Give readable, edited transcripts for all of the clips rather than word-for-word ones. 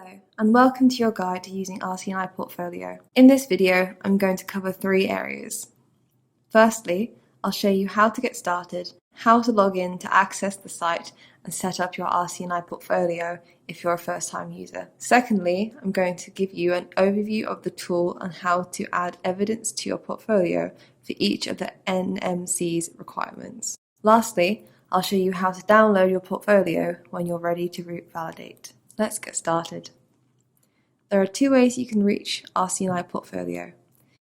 Hello, and welcome to your guide to using RCNi Portfolio. In this video, I'm going to cover 3 areas. Firstly, I'll show you how to get started, how to log in to access the site and set up your RCNi Portfolio if you're a first-time user. Secondly, I'm going to give you an overview of the tool and how to add evidence to your portfolio for each of the NMC's requirements. Lastly, I'll show you how to download your portfolio when you're ready to root validate. Let's get started. There are 2 ways you can reach RCNi Portfolio.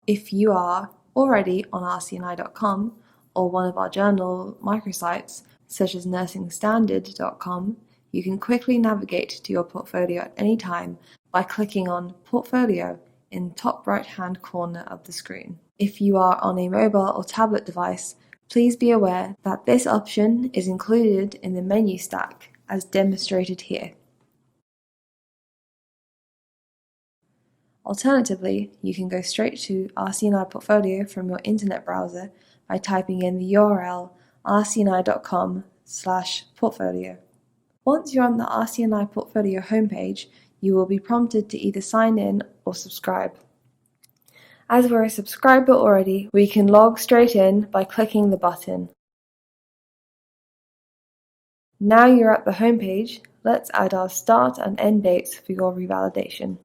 If you are already on rcni.com or one of our journal microsites, such as nursingstandard.com, you can quickly navigate to your portfolio at any time by clicking on Portfolio in the top right-hand corner of the screen. If you are on a mobile or tablet device, please be aware that this option is included in the menu stack as demonstrated here. Alternatively, you can go straight to RCNi Portfolio from your internet browser by typing in the URL rcni.com/portfolio. Once you're on the RCNi Portfolio homepage, you will be prompted to either sign in or subscribe. As we're a subscriber already, we can log straight in by clicking the button. Now you're at the homepage, let's add our start and end dates for your revalidation.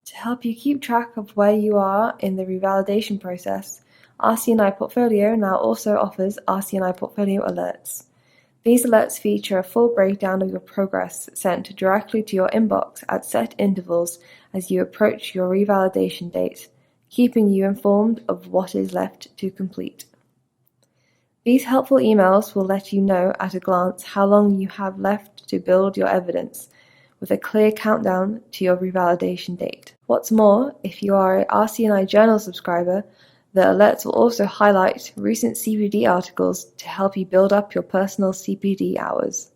To help you keep track of where you are in the revalidation process, RCNi Portfolio now also offers RCNi Portfolio alerts. These alerts feature a full breakdown of your progress sent directly to your inbox at set intervals as you approach your revalidation date, keeping you informed of what is left to complete. These helpful emails will let you know at a glance how long you have left to build your evidence, with a clear countdown to your revalidation date. What's more, if you are a RCNi Journal subscriber, the alerts will also highlight recent CPD articles to help you build up your personal CPD hours.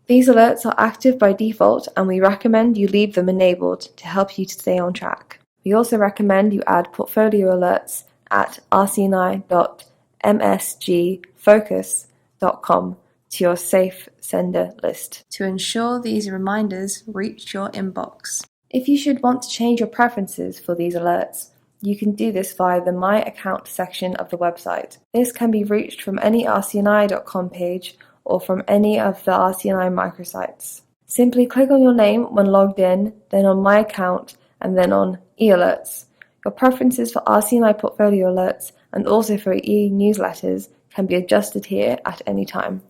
These alerts are active by default, and we recommend you leave them enabled to help you to stay on track. We also recommend you add portfolio alerts at rcni.msgfocus.com to your safe sender list to ensure these reminders reach your inbox. If you should want to change your preferences for these alerts, you can do this via the My Account section of the website. This can be reached from any rcni.com page or from any of the RCNi microsites. Simply click on your name when logged in, then on My Account, and then on e-alerts. Your preferences for RCNi Portfolio alerts and also for e-newsletters can be adjusted here at any time.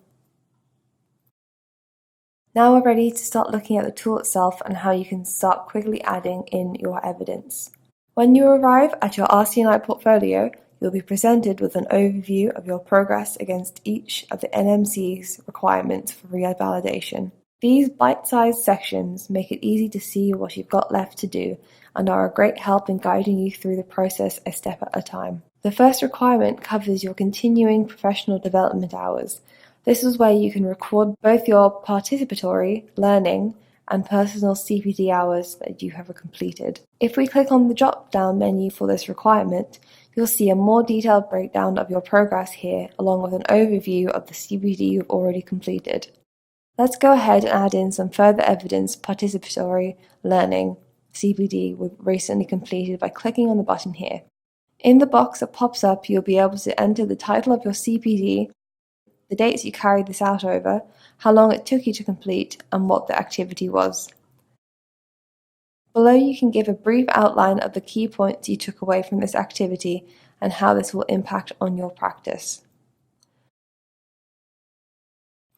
Now we're ready to start looking at the tool itself and how you can start quickly adding in your evidence. When you arrive at your RCNi Portfolio, you'll be presented with an overview of your progress against each of the NMC's requirements for revalidation. These bite-sized sections make it easy to see what you've got left to do and are a great help in guiding you through the process a step at a time. The first requirement covers your continuing professional development hours. This is where you can record both your participatory, learning, and personal CPD hours that you have completed. If we click on the drop-down menu for this requirement, you'll see a more detailed breakdown of your progress here, along with an overview of the CPD you've already completed. Let's go ahead and add in some further evidence participatory learning CPD we've recently completed by clicking on the button here. In the box that pops up, you'll be able to enter the title of your CPD, the dates you carried this out over, how long it took you to complete, and what the activity was. Below you can give a brief outline of the key points you took away from this activity and how this will impact on your practice.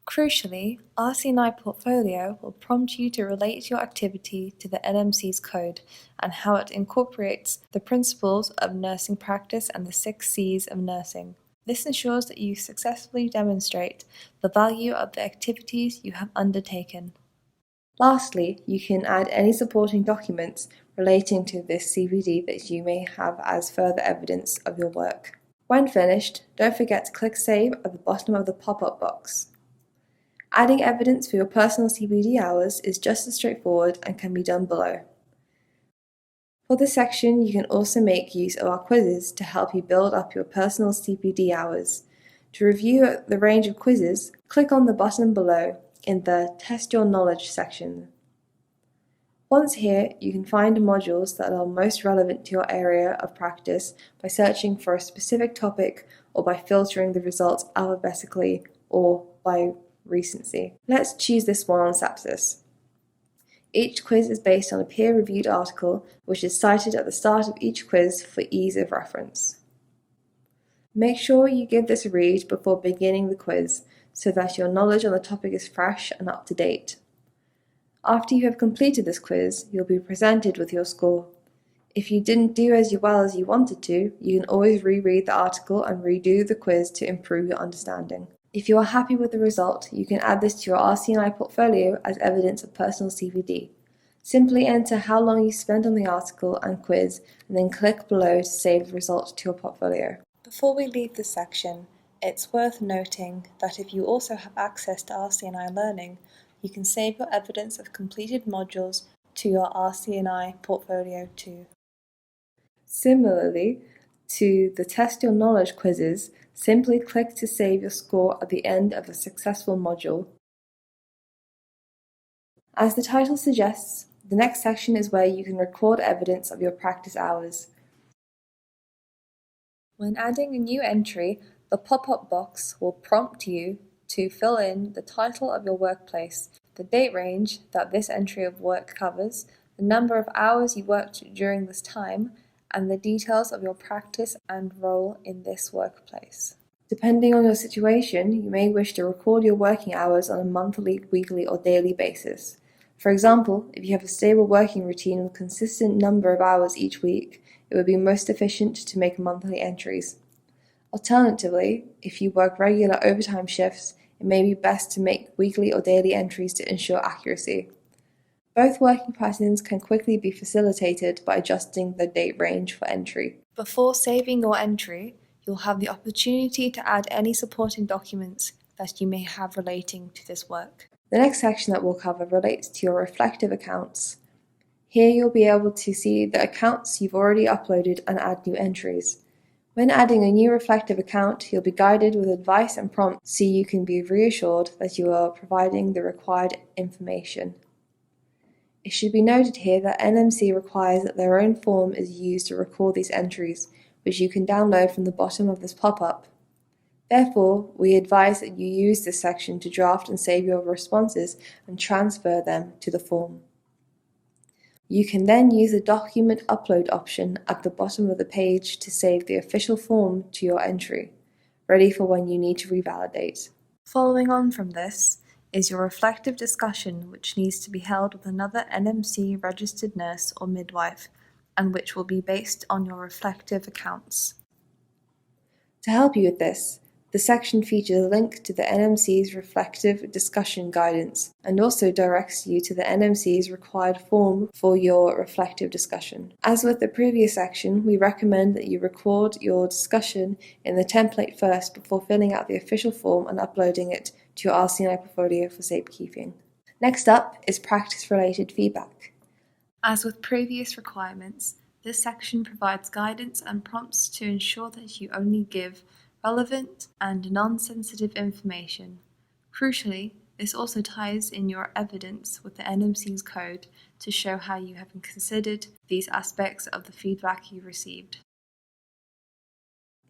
Crucially, RCNi Portfolio will prompt you to relate your activity to the NMC's code and how it incorporates the principles of nursing practice and the 6 C's of nursing. This ensures that you successfully demonstrate the value of the activities you have undertaken. Lastly, you can add any supporting documents relating to this CPD that you may have as further evidence of your work. When finished, don't forget to click Save at the bottom of the pop-up box. Adding evidence for your personal CPD hours is just as straightforward and can be done below. For this section, you can also make use of our quizzes to help you build up your personal CPD hours. To review the range of quizzes, click on the button below in the Test Your Knowledge section. Once here, you can find modules that are most relevant to your area of practice by searching for a specific topic or by filtering the results alphabetically or by recency. Let's choose this one on sepsis. Each quiz is based on a peer-reviewed article which is cited at the start of each quiz for ease of reference. Make sure you give this a read before beginning the quiz so that your knowledge on the topic is fresh and up to date. After you have completed this quiz, you'll be presented with your score. If you didn't do as well as you wanted to, you can always reread the article and redo the quiz to improve your understanding. If you are happy with the result, you can add this to your RCNi portfolio as evidence of personal CPD. Simply enter how long you spent on the article and quiz, and then click below to save the result to your portfolio. Before we leave this section, it's worth noting that if you also have access to RCNi Learning, you can save your evidence of completed modules to your RCNi portfolio too. Similarly to the Test Your Knowledge quizzes, simply click to save your score at the end of a successful module. As the title suggests, the next section is where you can record evidence of your practice hours. When adding a new entry, the pop-up box will prompt you to fill in the title of your workplace, the date range that this entry of work covers, the number of hours you worked during this time, and the details of your practice and role in this workplace. Depending on your situation, you may wish to record your working hours on a monthly, weekly, or daily basis. For example, if you have a stable working routine with a consistent number of hours each week, it would be most efficient to make monthly entries. Alternatively, if you work regular overtime shifts, it may be best to make weekly or daily entries to ensure accuracy. Both working patterns can quickly be facilitated by adjusting the date range for entry. Before saving your entry, you'll have the opportunity to add any supporting documents that you may have relating to this work. The next section that we'll cover relates to your reflective accounts. Here you'll be able to see the accounts you've already uploaded and add new entries. When adding a new reflective account, you'll be guided with advice and prompts so you can be reassured that you are providing the required information. It should be noted here that NMC requires that their own form is used to record these entries, which you can download from the bottom of this pop-up. Therefore, we advise that you use this section to draft and save your responses and transfer them to the form. You can then use the document upload option at the bottom of the page to save the official form to your entry, ready for when you need to revalidate. Following on from this is your reflective discussion, which needs to be held with another NMC registered nurse or midwife, and which will be based on your reflective accounts. To help you with this, the section features a link to the NMC's reflective discussion guidance and also directs you to the NMC's required form for your reflective discussion. As with the previous section, we recommend that you record your discussion in the template first before filling out the official form and uploading it to your RCNi portfolio for safekeeping. Next up is practice-related feedback. As with previous requirements, this section provides guidance and prompts to ensure that you only give relevant and non-sensitive information. Crucially, this also ties in your evidence with the NMC's code to show how you have considered these aspects of the feedback you received.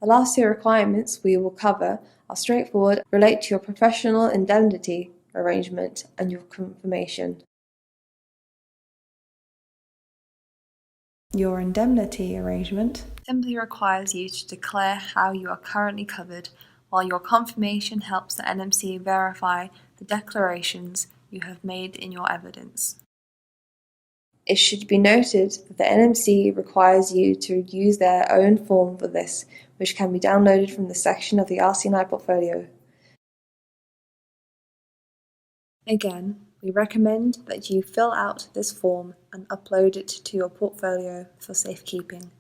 The last two requirements we will cover are straightforward, relate to your professional indemnity arrangement and your confirmation. Your indemnity arrangement simply requires you to declare how you are currently covered, while your confirmation helps the NMC verify the declarations you have made in your evidence. It should be noted that the NMC requires you to use their own form for this, which can be downloaded from the section of the RCNi portfolio. Again, we recommend that you fill out this form and upload it to your portfolio for safekeeping.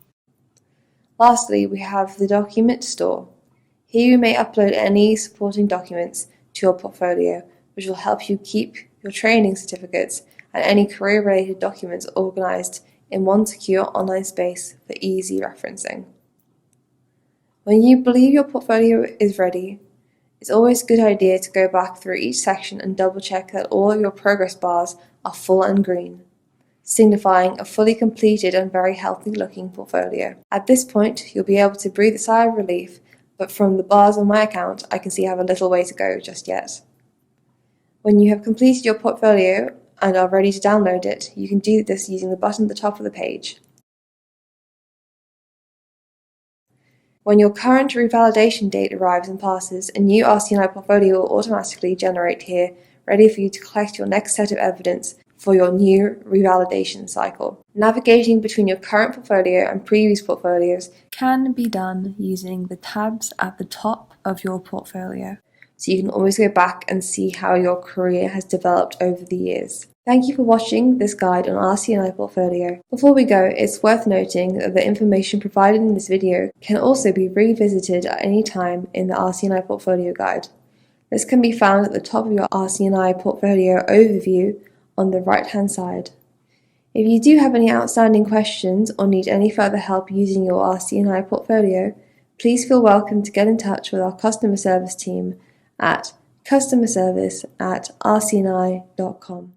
Lastly, we have the document store. Here you may upload any supporting documents to your portfolio, which will help you keep your training certificates and any career-related documents organized in one secure online space for easy referencing. When you believe your portfolio is ready, it's always a good idea to go back through each section and double check that all of your progress bars are full and green, signifying a fully completed and very healthy looking portfolio. At this point, you'll be able to breathe a sigh of relief, but from the bars on my account, I can see I have a little way to go just yet. When you have completed your portfolio and are ready to download it, you can do this using the button at the top of the page. When your current revalidation date arrives and passes, a new RCNi portfolio will automatically generate here, ready for you to collect your next set of evidence for your new revalidation cycle. Navigating between your current portfolio and previous portfolios can be done using the tabs at the top of your portfolio, so you can always go back and see how your career has developed over the years. Thank you for watching this guide on RCNi Portfolio. Before we go, it's worth noting that the information provided in this video can also be revisited at any time in the RCNi Portfolio Guide. This can be found at the top of your RCNi Portfolio overview on the right-hand side. If you do have any outstanding questions or need any further help using your RCNi Portfolio, please feel welcome to get in touch with our customer service team at customerservice@rcni.com.